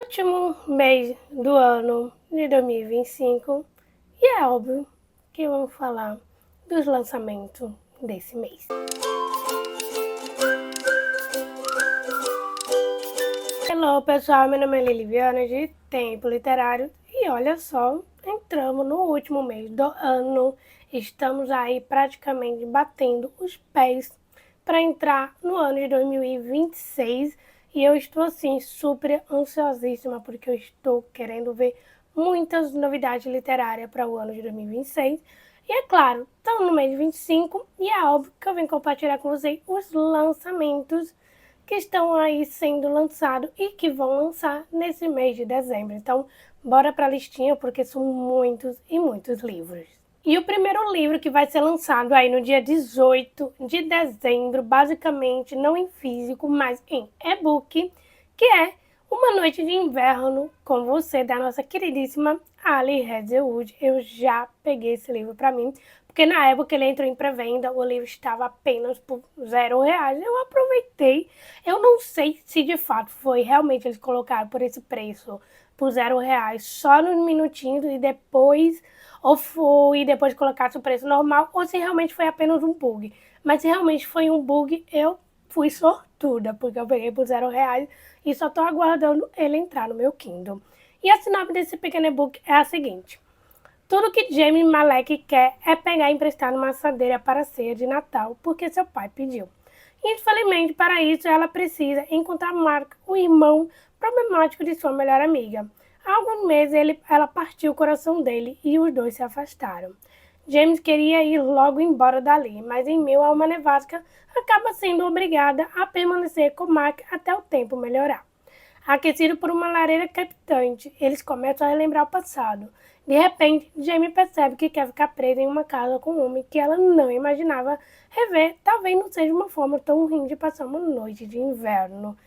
Último mês do ano de 2025 e é óbvio que vamos falar dos lançamentos desse mês. Hello pessoal, meu nome é Liliviana de Tempo Literário e olha só, entramos no último mês do ano, estamos aí praticamente batendo os pés para entrar no ano de 2026 e eu estou assim super ansiosíssima porque eu estou querendo ver muitas novidades literárias para o ano de 2026 e é claro, estamos no mês de 25 e é óbvio que eu venho compartilhar com vocês os lançamentos que estão aí sendo lançados e que vão lançar nesse mês de dezembro. Então, bora para a listinha porque são muitos e muitos livros. E o primeiro livro que vai ser lançado aí no dia 18 de dezembro, basicamente não em físico, mas em e-book, que é Uma Noite de Inverno com Você, da nossa queridíssima Ali Hazelwood. Eu já peguei esse livro para mim, porque na época ele entrou em pré-venda, o livro estava apenas por R$0. Eu aproveitei. Eu não sei se de fato foi realmente eles colocaram por esse preço, por R$0, só nos minutinhos e depois, ou foi depois de colocar o preço normal, ou se realmente foi apenas um bug. Mas se realmente foi um bug, eu fui sortuda, porque eu peguei por R$0 e só tô aguardando ele entrar no meu Kindle. E a sinopse desse pequeno e-book é a seguinte: tudo que Jamie Malek quer é pegar emprestado uma assadeira para a ceia de Natal, porque seu pai pediu. Infelizmente, para isso, ela precisa encontrar Mark, o irmão problemático de sua melhor amiga. Há alguns meses, ela partiu o coração dele e os dois se afastaram. James queria ir logo embora dali, mas em meio a uma nevasca, acaba sendo obrigada a permanecer com Mark até o tempo melhorar. Aquecido por uma lareira crepitante, eles começam a relembrar o passado. De repente, Jamie percebe que quer ficar presa em uma casa com um homem que ela não imaginava rever. Talvez não seja uma forma tão ruim de passar uma noite de inverno.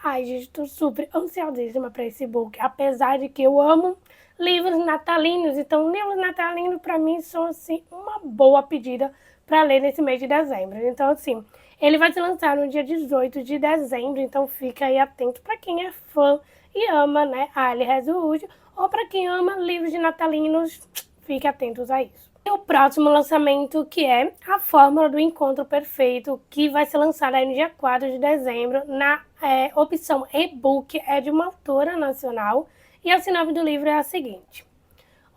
Ai, gente, estou super ansiosíssima para esse book. Apesar de que eu amo livros natalinos. Então, livros natalinos para mim são, assim, uma boa pedida para ler nesse mês de dezembro. Então, assim, ele vai ser lançado no dia 18 de dezembro. Então, fica aí atento para quem é fã e ama, né, Ali Hazelwood. Ou para quem ama livros de natalinos, fique atentos a isso. E o próximo lançamento, que é A Fórmula do Encontro Perfeito, que vai ser lançado aí no dia 4 de dezembro, na opção e-book, é de uma autora nacional, e a sinopse do livro é a seguinte: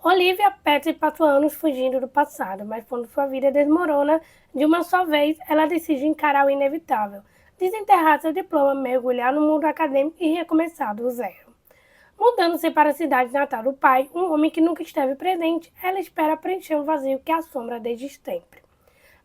Olivia Petty passou anos fugindo do passado, mas quando sua vida desmorona de uma só vez, ela decide encarar o inevitável, desenterrar seu diploma, mergulhar no mundo acadêmico e recomeçar do zero. Mudando-se para a cidade natal do pai, um homem que nunca esteve presente, ela espera preencher um vazio que assombra desde sempre.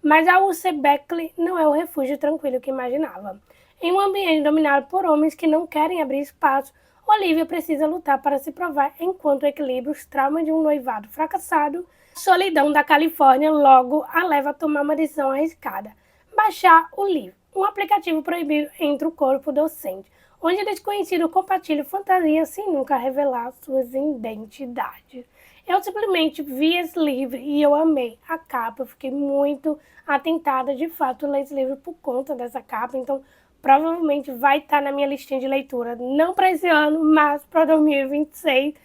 Mas a UC Beckley não é o refúgio tranquilo que imaginava. Em um ambiente dominado por homens que não querem abrir espaço, Olivia precisa lutar para se provar enquanto equilibra os traumas de um noivado fracassado. A solidão da Califórnia logo a leva a tomar uma decisão arriscada: baixar o livro, um aplicativo proibido entre o corpo docente, onde o desconhecido compartilha fantasias sem nunca revelar suas identidades. Eu simplesmente vi esse livro e eu amei a capa, eu fiquei muito atentada de fato a ler esse livro por conta dessa capa, então provavelmente vai estar na minha listinha de leitura, não para esse ano, mas para 2026.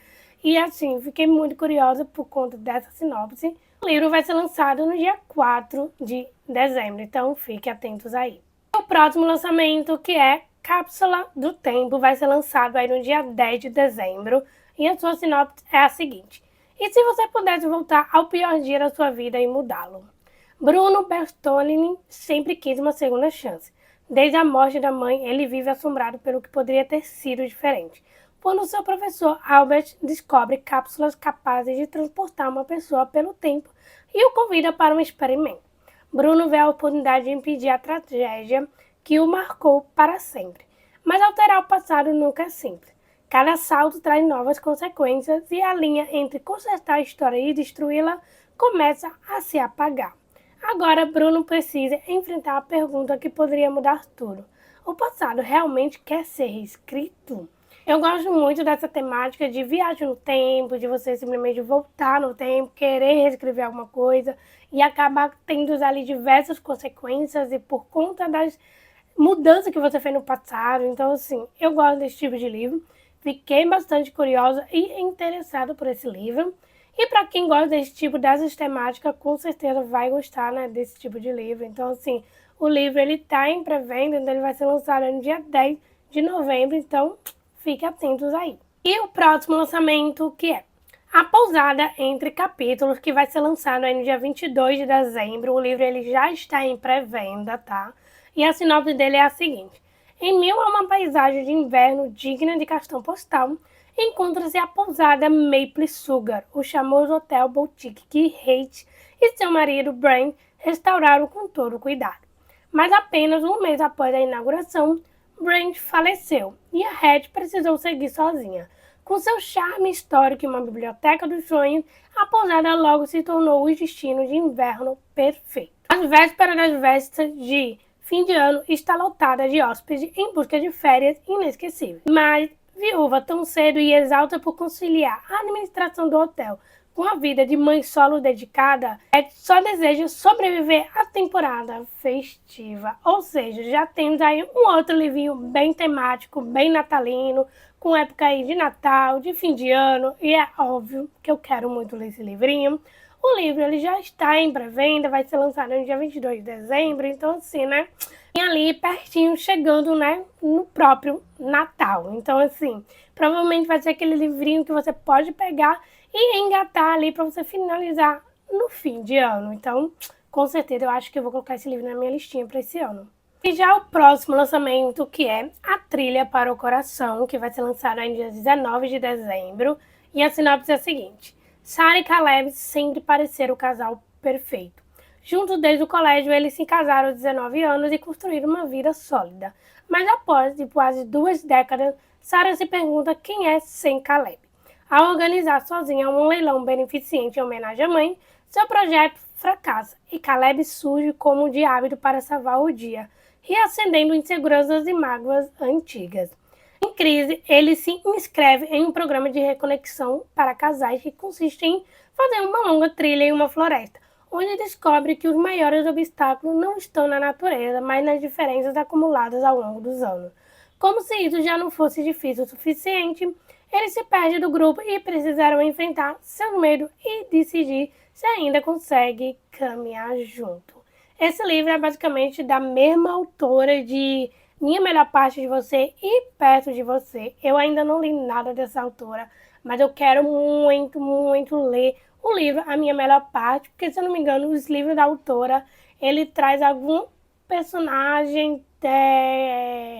E assim, fiquei muito curiosa por conta dessa sinopse. O livro vai ser lançado no dia 4 de dezembro, então fiquem atentos aí. O próximo lançamento, que é Cápsula do Tempo, vai ser lançado aí no dia 10 de dezembro, e a sua sinopse é a seguinte: e se você pudesse voltar ao pior dia da sua vida e mudá-lo? Bruno Bertolini sempre quis uma segunda chance. Desde a morte da mãe, ele vive assombrado pelo que poderia ter sido diferente, quando seu professor Albert descobre cápsulas capazes de transportar uma pessoa pelo tempo e o convida para um experimento. Bruno vê a oportunidade de impedir a tragédia que o marcou para sempre. Mas alterar o passado nunca é simples. Cada salto traz novas consequências e a linha entre consertar a história e destruí-la começa a se apagar. Agora Bruno precisa enfrentar a pergunta que poderia mudar tudo: o passado realmente quer ser reescrito? Eu gosto muito dessa temática de viagem no tempo, de você simplesmente voltar no tempo, querer reescrever alguma coisa e acabar tendo ali diversas consequências e por conta das mudanças que você fez no passado. Então, assim, eu gosto desse tipo de livro. fiquei bastante curiosa e interessada por esse livro. E para quem gosta desse tipo dessas temáticas, com certeza vai gostar, né, desse tipo de livro. Então, assim, o livro ele tá em pré-venda, então ele vai ser lançado no dia 10 de novembro, então fiquem atentos aí. E o próximo lançamento, que é A Pousada Entre Capítulos, que vai ser lançado aí no dia 22 de dezembro. O livro ele já está em pré-venda, tá? E a sinopse dele é a seguinte. Em meio a uma paisagem de inverno digna de cartão postal, encontra-se a pousada Maple Sugar, o famoso hotel boutique que Kate e seu marido Brent restauraram com todo cuidado. Mas apenas um mês após a inauguração, Brent faleceu e a Hattie precisou seguir sozinha. Com seu charme histórico e uma biblioteca dos sonhos, a pousada logo se tornou o destino de inverno perfeito. As vésperas das festas de fim de ano está lotada de hóspedes em busca de férias inesquecíveis. Mas, viúva tão cedo e exalta por conciliar a administração do hotel com a vida de mãe solo dedicada, só deseja sobreviver à temporada festiva. Ou seja, já temos aí um outro livrinho bem temático, bem natalino, com época aí de Natal, de fim de ano, e é óbvio que eu quero muito ler esse livrinho. O livro ele já está em pré-venda, vai ser lançado no dia 22 de dezembro, então assim, né? E ali pertinho, chegando, né, no próprio Natal. Então, assim, provavelmente vai ser aquele livrinho que você pode pegar e engatar ali para você finalizar no fim de ano. Então, com certeza, eu acho que eu vou colocar esse livro na minha listinha para esse ano. E já o próximo lançamento, que é A Trilha para o Coração, que vai ser lançado no dia 19 de dezembro. E a sinopse é a seguinte. Sarah e Caleb sempre pareceram o casal perfeito. Juntos desde o colégio, eles se casaram aos 19 anos e construíram uma vida sólida. Mas após quase 2 décadas, Sarah se pergunta quem é sem Caleb. Ao organizar sozinha um leilão beneficente em homenagem à mãe, seu projeto fracassa e Caleb surge como de hábito para salvar o dia, reacendendo inseguranças e mágoas antigas. Em crise, ele se inscreve em um programa de reconexão para casais que consiste em fazer uma longa trilha em uma floresta, onde descobre que os maiores obstáculos não estão na natureza, mas nas diferenças acumuladas ao longo dos anos. Como se isso já não fosse difícil o suficiente, ele se perde do grupo e precisaram enfrentar seu medo e decidir se ainda consegue caminhar junto. Esse livro é basicamente da mesma autora de Minha Melhor Parte de Você e Perto de Você. Eu ainda não li nada dessa autora, mas eu quero muito, muito ler o livro A Minha Melhor Parte, porque, se eu não me engano, os livros da autora, ele traz algum personagem,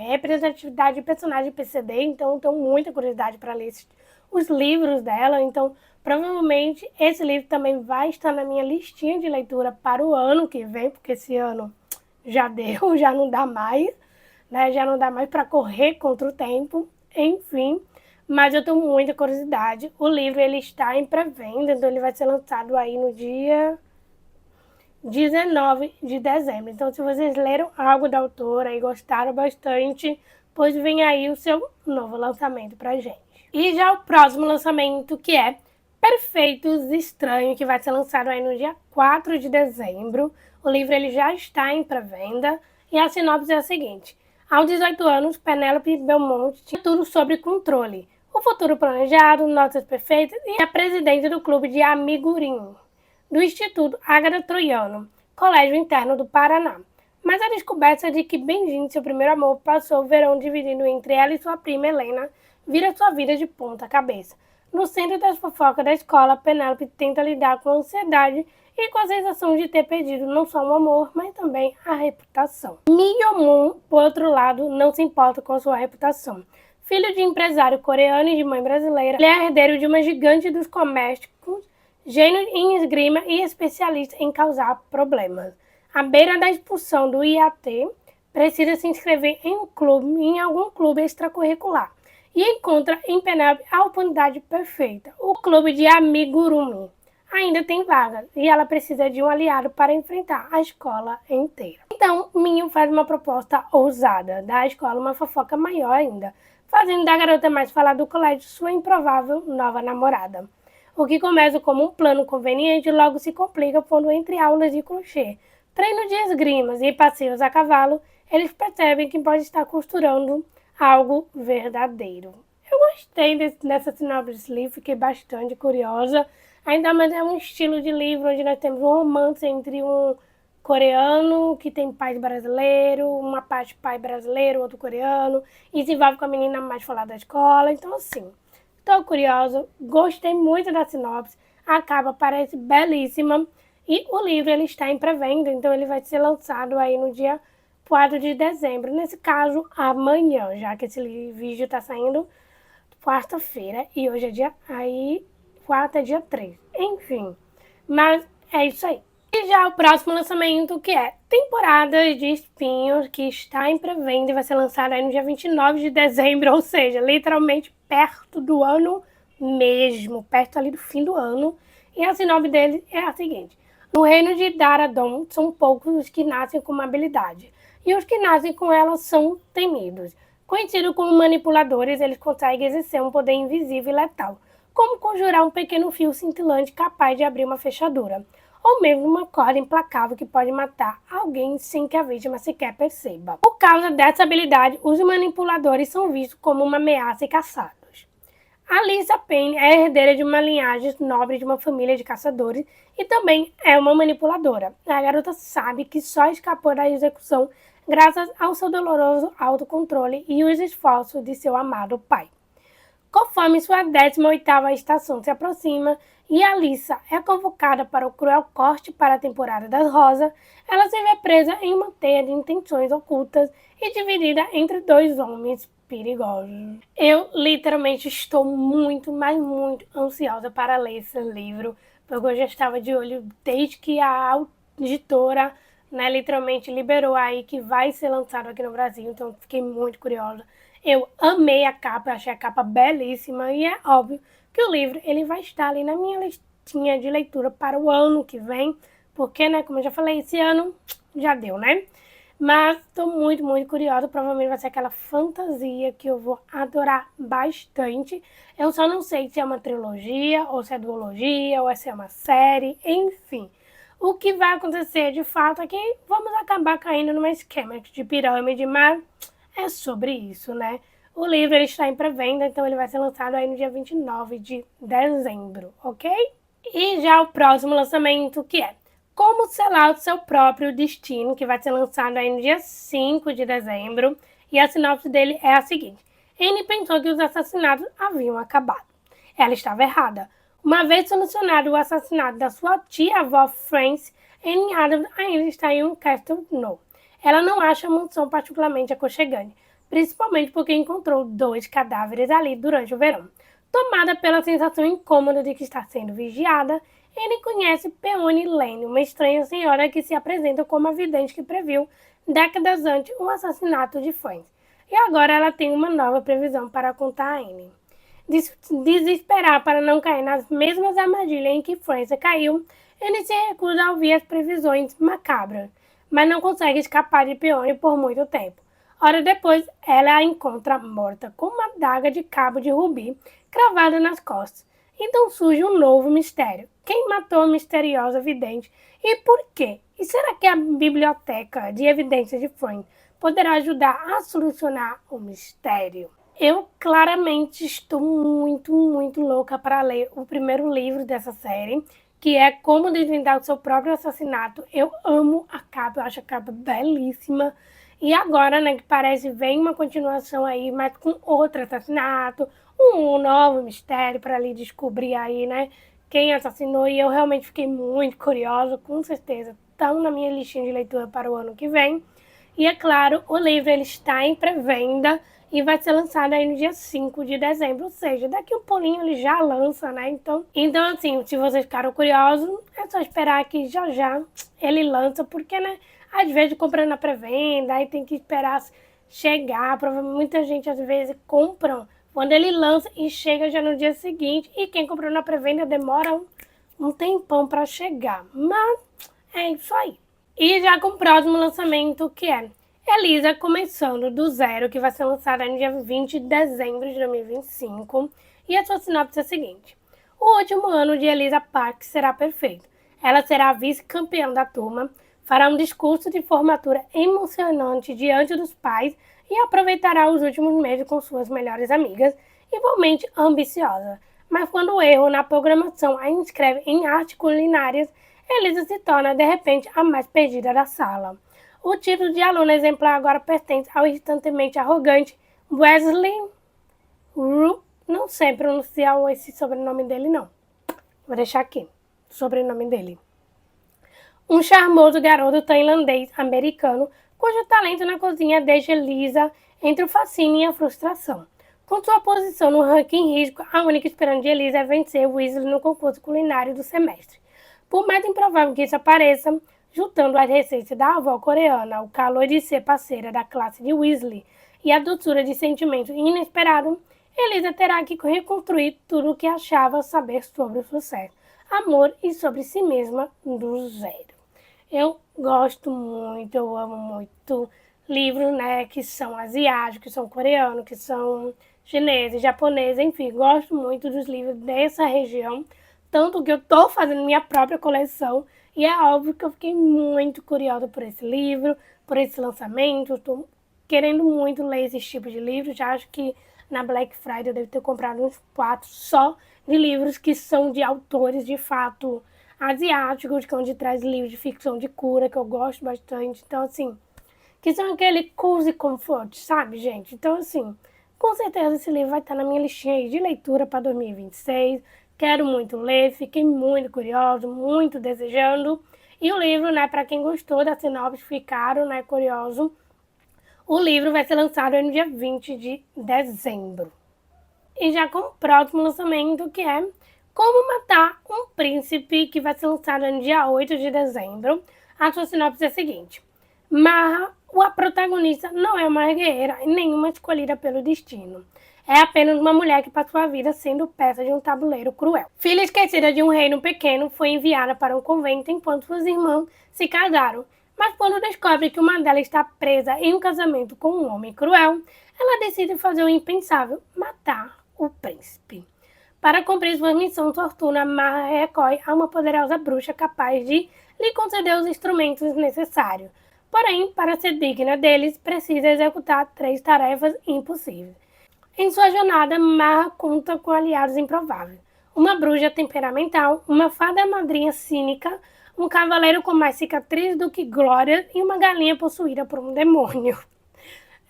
representatividade de personagem PCD, então eu tenho muita curiosidade para ler os livros dela, então provavelmente esse livro também vai estar na minha listinha de leitura para o ano que vem, porque esse ano já deu, já não dá mais, né? Já não dá mais para correr contra o tempo, enfim. Mas eu tenho muita curiosidade. O livro ele está em pré-venda, então ele vai ser lançado aí no dia 19 de dezembro. Então, se vocês leram algo da autora e gostaram bastante, pois vem aí o seu novo lançamento pra gente. E já o próximo lançamento, que é Perfeitos Estranhos, que vai ser lançado aí no dia 4 de dezembro. O livro ele já está em pré-venda e a sinopse é a seguinte. Aos 18 anos, Penélope Belmonte tinha tudo sob controle. O futuro planejado, notas perfeitas e a presidente do clube de amigurinho do Instituto Ágata Troiano, colégio interno do Paraná. Mas a descoberta de que Benjin, seu primeiro amor, passou o verão dividindo entre ela e sua prima Helena, vira sua vida de ponta cabeça. No centro das fofocas da escola, Penélope tenta lidar com a ansiedade e com a sensação de ter perdido não só o amor, mas também a reputação. Mi-Yoon, por outro lado, não se importa com a sua reputação. Filho de empresário coreano e de mãe brasileira, ele é herdeiro de uma gigante dos comércios, gênio em esgrima e especialista em causar problemas. À beira da expulsão do IAT, precisa se inscrever em algum clube extracurricular e encontra em Penélope a oportunidade perfeita, o clube de amigurumi. Ainda tem vagas e ela precisa de um aliado para enfrentar a escola inteira. Então, Minho faz uma proposta ousada, dá à escola uma fofoca maior ainda, fazendo da garota mais falada do colégio sua improvável nova namorada. O que começa como um plano conveniente logo se complica quando, entre aulas de crochê, treino de esgrimas e passeios a cavalo, eles percebem que pode estar costurando algo verdadeiro. Eu gostei dessa sinopse desse livro, fiquei bastante curiosa. Ainda mais é um estilo de livro onde nós temos um romance entre um coreano que tem pai brasileiro, uma parte pai brasileiro, outro coreano, e se envolve com a menina mais falada da escola. Então, assim, estou curiosa, gostei muito da sinopse, a capa parece belíssima e o livro ele está em pré-venda, então ele vai ser lançado aí no dia 4 de dezembro, nesse caso amanhã, já que esse vídeo está saindo quarta-feira e hoje é quarta é dia 3. Enfim, mas é isso aí. E já o próximo lançamento, que é Temporada de Espinhos, que está em pré-venda e vai ser lançado aí no dia 29 de dezembro, ou seja, literalmente perto do ano mesmo, perto ali do fim do ano. E a sinopse dele é a seguinte: no reino de Daradon, são poucos os que nascem com uma habilidade, e os que nascem com ela são temidos. Conhecidos como manipuladores, eles conseguem exercer um poder invisível e letal, como conjurar um pequeno fio cintilante capaz de abrir uma fechadura, ou mesmo uma corda implacável que pode matar alguém sem que a vítima sequer perceba. Por causa dessa habilidade, os manipuladores são vistos como uma ameaça e caçados. Alyssa Payne é herdeira de uma linhagem nobre de uma família de caçadores e também é uma manipuladora. A garota sabe que só escapou da execução graças ao seu doloroso autocontrole e os esforços de seu amado pai. Conforme sua 18ª estação se aproxima e Alyssa é convocada para o cruel corte para a temporada das rosas, ela se vê presa em uma teia de intenções ocultas e dividida entre dois homens perigosos. Eu literalmente estou muito, mas muito ansiosa para ler esse livro, porque eu já estava de olho desde que a editora, literalmente liberou aí que vai ser lançado aqui no Brasil, então fiquei muito curiosa. Eu amei a capa, achei a capa belíssima e é óbvio que o livro ele vai estar ali na minha listinha de leitura para o ano que vem, porque, como eu já falei, esse ano já deu, né? Mas estou muito, muito curiosa, provavelmente vai ser aquela fantasia que eu vou adorar bastante. Eu só não sei se é uma trilogia, ou se é duologia, ou se é uma série, enfim. O que vai acontecer de fato é que vamos acabar caindo numa esquema de pirâmide, mas é sobre isso, né? O livro ele está em pré-venda, então ele vai ser lançado aí no dia 29 de dezembro, ok? E já o próximo lançamento, que é Como Selar o Seu Próprio Destino, que vai ser lançado aí no dia 5 de dezembro. E a sinopse dele é a seguinte: Anne pensou que os assassinatos haviam acabado. Ela estava errada. Uma vez solucionado o assassinato da sua tia-avó Frances, Anne Adams ainda está em um Castle No. Ela não acha a mansão particularmente aconchegante, principalmente porque encontrou 2 cadáveres ali durante o verão. Tomada pela sensação incômoda de que está sendo vigiada, ele conhece Peony Lane, uma estranha senhora que se apresenta como a vidente que previu, décadas antes, o assassinato de Frances. E agora ela tem uma nova previsão para contar a Anne. Desesperar para não cair nas mesmas armadilhas em que Frances caiu, ele se recusa a ouvir as previsões macabras, mas não consegue escapar de Peony por muito tempo. Hora depois, ela a encontra morta com uma adaga de cabo de rubi cravada nas costas. Então surge um novo mistério. Quem matou a misteriosa vidente e por quê? E será que a biblioteca de evidências de Frank poderá ajudar a solucionar o mistério? Eu claramente estou muito, muito louca para ler o primeiro livro dessa série, que é Como Desvendar o Seu Próprio Assassinato. Eu amo a capa, eu acho a capa belíssima. E agora, que parece vem uma continuação aí, mas com outro assassinato, um novo mistério para ali descobrir aí, quem assassinou. E eu realmente fiquei muito curiosa, com certeza. Estão na minha listinha de leitura para o ano que vem. E é claro, o livro ele está em pré-venda e vai ser lançado aí no dia 5 de dezembro, ou seja, daqui um pulinho ele já lança, Então assim, se vocês ficaram curiosos, é só esperar que já já ele lança, porque, às vezes comprando na pré-venda, aí tem que esperar chegar, provavelmente muita gente às vezes compra quando ele lança e chega já no dia seguinte, e quem comprou na pré-venda demora um tempão para chegar, mas é isso aí. E já com o próximo lançamento, que é Elisa Começando do Zero, que vai ser lançada no dia 20 de dezembro de 2025. E a sua sinopse é a seguinte: o último ano de Elisa Parks será perfeito. Ela será a vice-campeã da turma, fará um discurso de formatura emocionante diante dos pais e aproveitará os últimos meses com suas melhores amigas. igualmente ambiciosa. Mas quando o erro na programação a inscreve em artes culinárias, Elisa se torna, de repente, a mais perdida da sala. O título de aluna exemplar agora pertence ao instantaneamente arrogante Wesley Ru. Não sei pronunciar esse sobrenome dele, não. Vou deixar aqui o sobrenome dele. Um charmoso garoto tailandês-americano cujo talento na cozinha deixa Elisa entre o fascínio e a frustração. Com sua posição no ranking risco, a única esperança de Elisa é vencer Weasley no concurso culinário do semestre. Por mais improvável que isso pareça, juntando as receitas da avó coreana, o calor de ser parceira da classe de Weasley e a doçura de sentimento inesperado, Elisa terá que reconstruir tudo o que achava saber sobre o sucesso, amor e sobre si mesma do zero. Eu gosto muito, eu amo muito livros, né, que são asiáticos, que são coreanos, que são chineses, japoneses, enfim, gosto muito dos livros dessa região, tanto que eu estou fazendo minha própria coleção e é óbvio que eu fiquei muito curiosa por esse livro, por esse lançamento, estou querendo muito ler esse tipo de livro, já acho que na Black Friday eu devo ter comprado uns 4 só de livros que são de autores de fato asiáticos, que é onde traz livros de ficção de cura, que eu gosto bastante. Então, assim, que são aquele cozy comfort, sabe, gente? Então, assim, com certeza esse livro vai estar na minha listinha aí de leitura para 2026. Quero muito ler, fiquei muito curiosa, muito desejando. E o livro, né, para quem gostou da sinopse, ficaram, né, curioso. O livro vai ser lançado no dia 20 de dezembro. E já com o próximo lançamento, que é Como Matar um Príncipe, que vai ser lançado no dia 8 de dezembro. A sua sinopse é a seguinte: Marra, a protagonista, não é uma guerreira e nenhuma escolhida pelo destino. É apenas uma mulher que passou a vida sendo peça de um tabuleiro cruel. Filha esquecida de um reino pequeno, foi enviada para um convento enquanto suas irmãs se casaram. Mas quando descobre que uma delas está presa em um casamento com um homem cruel, ela decide fazer o impensável: matar o príncipe. Para cumprir sua missão sortuda, Marra recorre a uma poderosa bruxa capaz de lhe conceder os instrumentos necessários. Porém, para ser digna deles, precisa executar 3 tarefas impossíveis. Em sua jornada, Marra conta com aliados improváveis: uma bruxa temperamental, uma fada madrinha cínica, um cavaleiro com mais cicatrizes do que glória e uma galinha possuída por um demônio.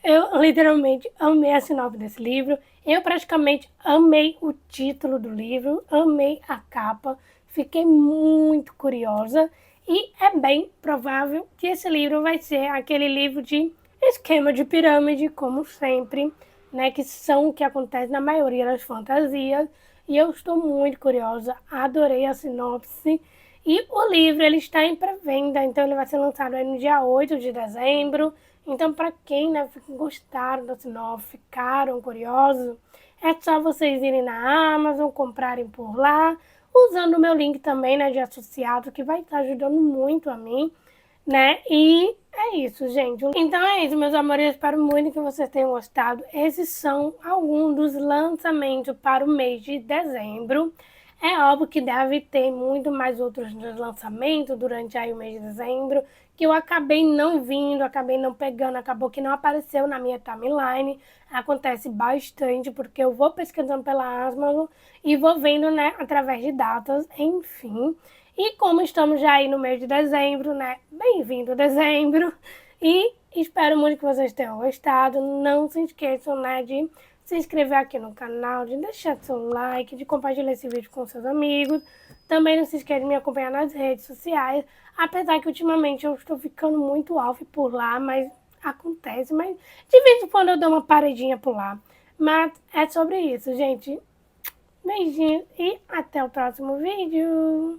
Eu literalmente amei a sinopse desse livro. Eu praticamente amei o título do livro, amei a capa, fiquei muito curiosa e é bem provável que esse livro vai ser aquele livro de esquema de pirâmide, como sempre, né, que são o que acontece na maioria das fantasias. E eu estou muito curiosa, adorei a sinopse. E o livro ele está em pré-venda, então ele vai ser lançado aí no dia 8 de dezembro. Então, para quem, né, gostaram da sinopse, ficaram curiosos, é só vocês irem na Amazon, comprarem por lá, usando o meu link também, né, de associado, que vai estar ajudando muito a mim, né? E é isso, gente. Então é isso, meus amores. Eu espero muito que vocês tenham gostado. Esses são alguns dos lançamentos para o mês de dezembro. É óbvio que deve ter muito mais outros lançamentos durante aí o mês de dezembro, que eu acabei não vindo, acabei não pegando, acabou que não apareceu na minha timeline. Acontece bastante, porque eu vou pesquisando pela Amazon e vou vendo, né, através de datas, enfim. E como estamos já aí no mês de dezembro, né, bem-vindo dezembro, e espero muito que vocês tenham gostado. Não se esqueçam, né, de se inscrever aqui no canal, de deixar seu like, de compartilhar esse vídeo com seus amigos. Também não se esqueça de me acompanhar nas redes sociais, apesar que ultimamente eu estou ficando muito off por lá, mas acontece, mas de vez em quando eu dou uma paradinha por lá. Mas é sobre isso, gente. Beijinhos e até o próximo vídeo.